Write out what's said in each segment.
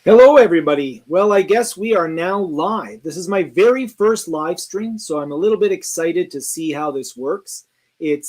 Hello, everybody. Well, I guess we are now live. This is my very first live stream, so I'm a little bit excited to see how this works.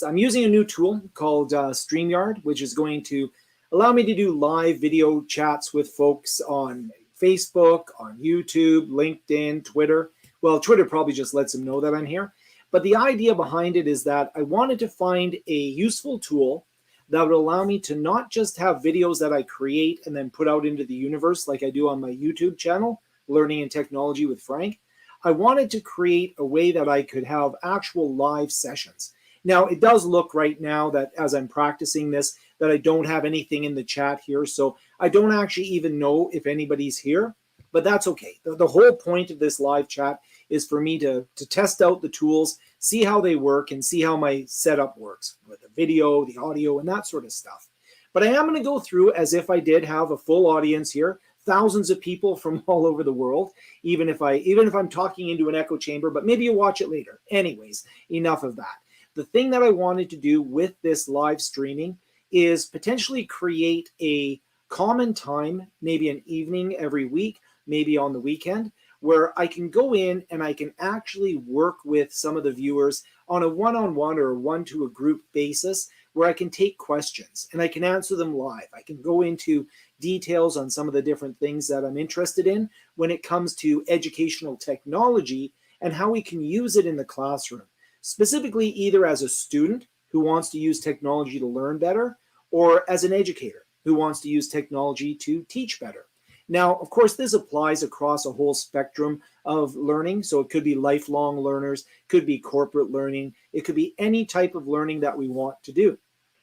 I'm using a new tool called StreamYard, which is going to allow me to do live video chats with folks on Facebook, on YouTube, LinkedIn, Twitter. Well, Twitter probably just lets them know that I'm here. But the idea behind it is that I wanted to find a useful tool that would allow me to not just have videos that I create and then put out into the universe like I do on my YouTube channel, Learning and Technology with Frank. I wanted to create a way that I could have actual live sessions. Now, it does look right now that as I'm practicing this, that I don't have anything in the chat here. So I don't actually even know if anybody's here, but that's okay. The whole point of this live chat is for me to test out the tools, see how they work, and see how my setup works with the video, the audio, and that sort of stuff. But I am going to go through as if I did have a full audience here, thousands of people from all over the world, even if I'm talking into an echo chamber, but maybe you'll watch it later. Anyways, enough of that. The thing that I wanted to do with this live streaming is potentially create a common time, maybe an evening every week, maybe on the weekend, where I can go in and I can actually work with some of the viewers on a one-on-one or a one-to-a-group basis where I can take questions and I can answer them live. I can go into details on some of the different things that I'm interested in when it comes to educational technology and how we can use it in the classroom, specifically either as a student who wants to use technology to learn better or as an educator who wants to use technology to teach better. Now, of course, this applies across a whole spectrum of learning. So it could be lifelong learners, could be corporate learning, it could be any type of learning that we want to do.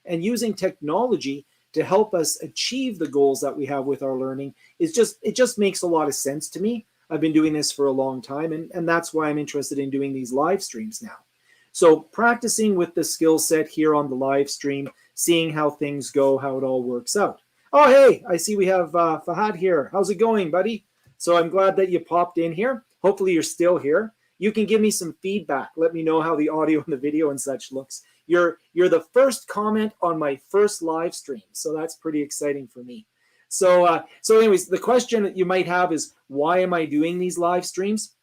And using technology to help us achieve the goals that we have with our learning it just makes a lot of sense to me. I've been doing this for a long time, and that's why I'm interested in doing these live streams now. So practicing with the skill set here on the live stream, seeing how things go, how it all works out. Oh, hey, I see we have Fahad here. How's it going, buddy? So I'm glad that you popped in here. Hopefully you're still here. You can give me some feedback. Let me know how the audio and the video and such looks. You're the first comment on my first live stream, so that's pretty exciting for me. So anyways, the question that you might have is, why am I doing these live streams?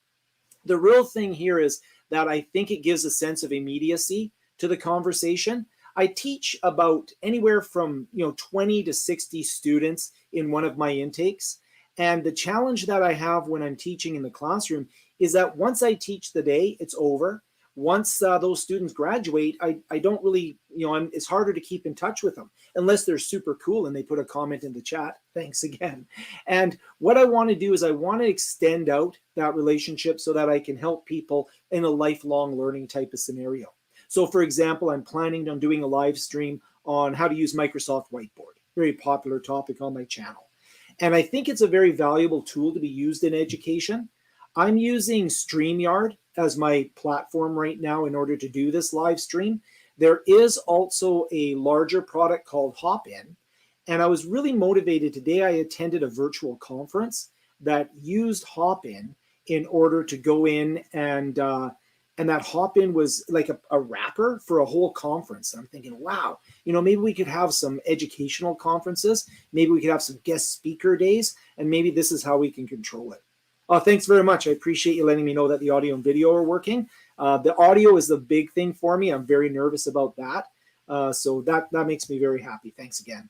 The real thing here is that I think it gives a sense of immediacy to the conversation. I teach about anywhere from 20 to 60 students in one of my intakes. And the challenge that I have when I'm teaching in the classroom is that once I teach the day, it's over. Once those students graduate, I don't really, it's harder to keep in touch with them unless they're super cool and they put a comment in the chat. Thanks again. And what I want to do is I want to extend out that relationship so that I can help people in a lifelong learning type of scenario. So for example, I'm planning on doing a live stream on how to use Microsoft Whiteboard, very popular topic on my channel. And I think it's a very valuable tool to be used in education. I'm using StreamYard as my platform right now in order to do this live stream. There is also a larger product called Hopin. And I was really motivated today. I attended a virtual conference that used Hopin in order to go in and that Hopin was like a wrapper for a whole conference. And I'm thinking, wow, maybe we could have some educational conferences. Maybe we could have some guest speaker days, and maybe this is how we can control it. Oh, thanks very much. I appreciate you letting me know that the audio and video are working. The audio is the big thing for me. I'm very nervous about that. So that makes me very happy. Thanks again.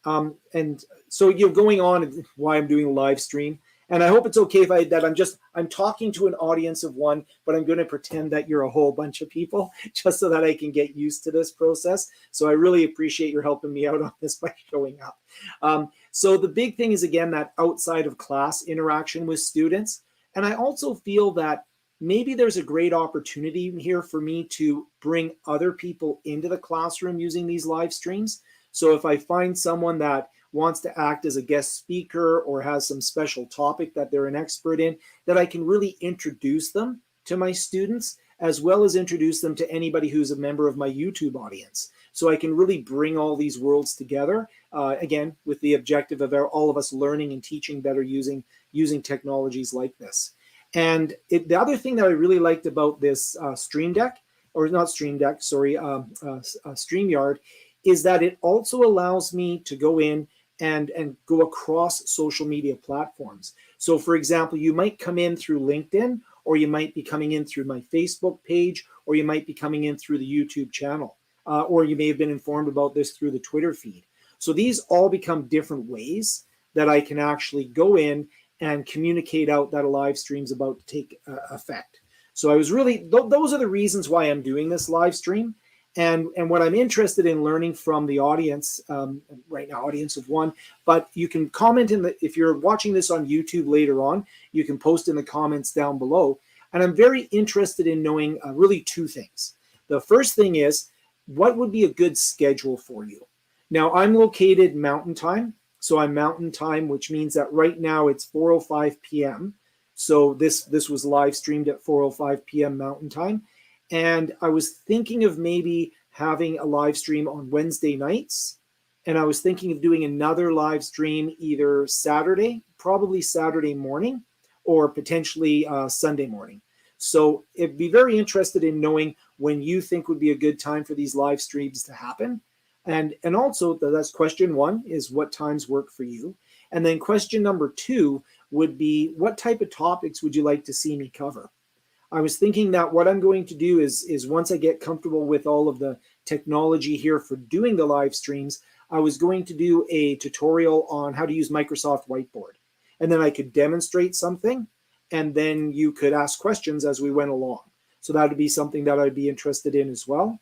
And so going on why I'm doing a live stream. And I hope it's okay if I'm talking to an audience of one, but I'm going to pretend that you're a whole bunch of people just so that I can get used to this process. So I really appreciate your helping me out on this by showing up. So the big thing is, again, that outside of class interaction with students. And I also feel that maybe there's a great opportunity here for me to bring other people into the classroom using these live streams. So if I find someone that wants to act as a guest speaker or has some special topic that they're an expert in, that I can really introduce them to my students, as well as introduce them to anybody who's a member of my YouTube audience. So I can really bring all these worlds together, again, with the objective of all of us learning and teaching better using technologies like this. And the other thing that I really liked about this StreamYard, is that it also allows me to go in and go across social media platforms. So for example, you might come in through LinkedIn, or you might be coming in through my Facebook page, or you might be coming in through the YouTube channel, or you may have been informed about this through the Twitter feed. So these all become different ways that I can actually go in and communicate out that a live stream is about to take effect. So I was really, those are the reasons why I'm doing this live stream. And what I'm interested in learning from the audience, right now, audience of one, but you can comment if you're watching this on YouTube later on, you can post in the comments down below. And I'm very interested in knowing really two things. The first thing is, what would be a good schedule for you? Now, I'm located Mountain Time. So I'm Mountain Time, which means that right now it's 4:05 p.m. So this was live streamed at 4:05 p.m. Mountain Time. And I was thinking of maybe having a live stream on Wednesday nights. And I was thinking of doing another live stream either Saturday, probably Saturday morning, or potentially Sunday morning. So it'd be very interested in knowing when you think would be a good time for these live streams to happen. And also, that's question one, is what times work for you? And then question number two would be, what type of topics would you like to see me cover? I was thinking that what I'm going to do is once I get comfortable with all of the technology here for doing the live streams, I was going to do a tutorial on how to use Microsoft Whiteboard. And then I could demonstrate something, and then you could ask questions as we went along. So that would be something that I'd be interested in as well.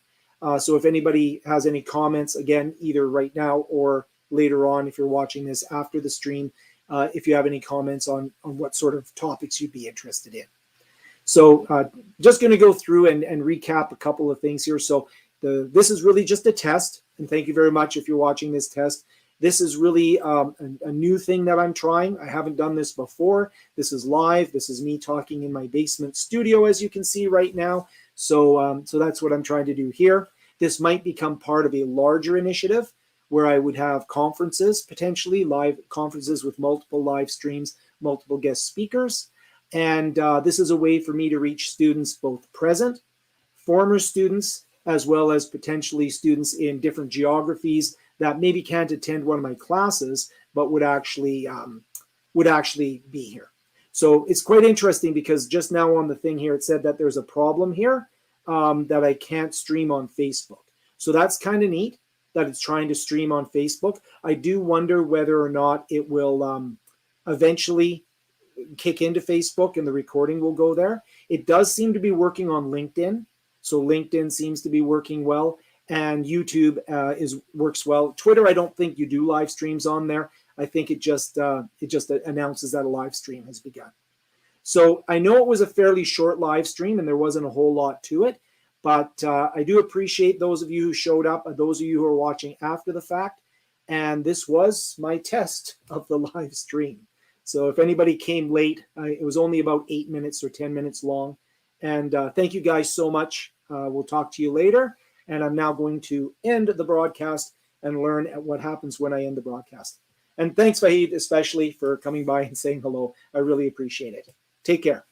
So if anybody has any comments, again, either right now or later on, if you're watching this after the stream, if you have any comments on what sort of topics you'd be interested in. So just going to go through and recap a couple of things here. So this is really just a test, and thank you very much if you're watching this test. This is really a new thing that I'm trying. I haven't done this before. This is live. This is me talking in my basement studio, as you can see right now. So that's what I'm trying to do here. This might become part of a larger initiative where I would have conferences, potentially live conferences with multiple live streams, multiple guest speakers. And this is a way for me to reach students, both present, former students, as well as potentially students in different geographies that maybe can't attend one of my classes, but would actually be here. So it's quite interesting because just now on the thing here, it said that there's a problem here that I can't stream on Facebook. So that's kind of neat that it's trying to stream on Facebook. I do wonder whether or not it will eventually kick into Facebook and the recording will go there. It does seem to be working on LinkedIn. So LinkedIn seems to be working well, and YouTube works well. Twitter, I don't think you do live streams on there. I think it just announces that a live stream has begun. So I know it was a fairly short live stream and there wasn't a whole lot to it, but I do appreciate those of you who showed up, those of you who are watching after the fact. And this was my test of the live stream. So if anybody came late, it was only about 8 minutes or 10 minutes long. And thank you guys so much. We'll talk to you later. And I'm now going to end the broadcast and learn at what happens when I end the broadcast. And thanks, Fahid, especially for coming by and saying hello. I really appreciate it. Take care.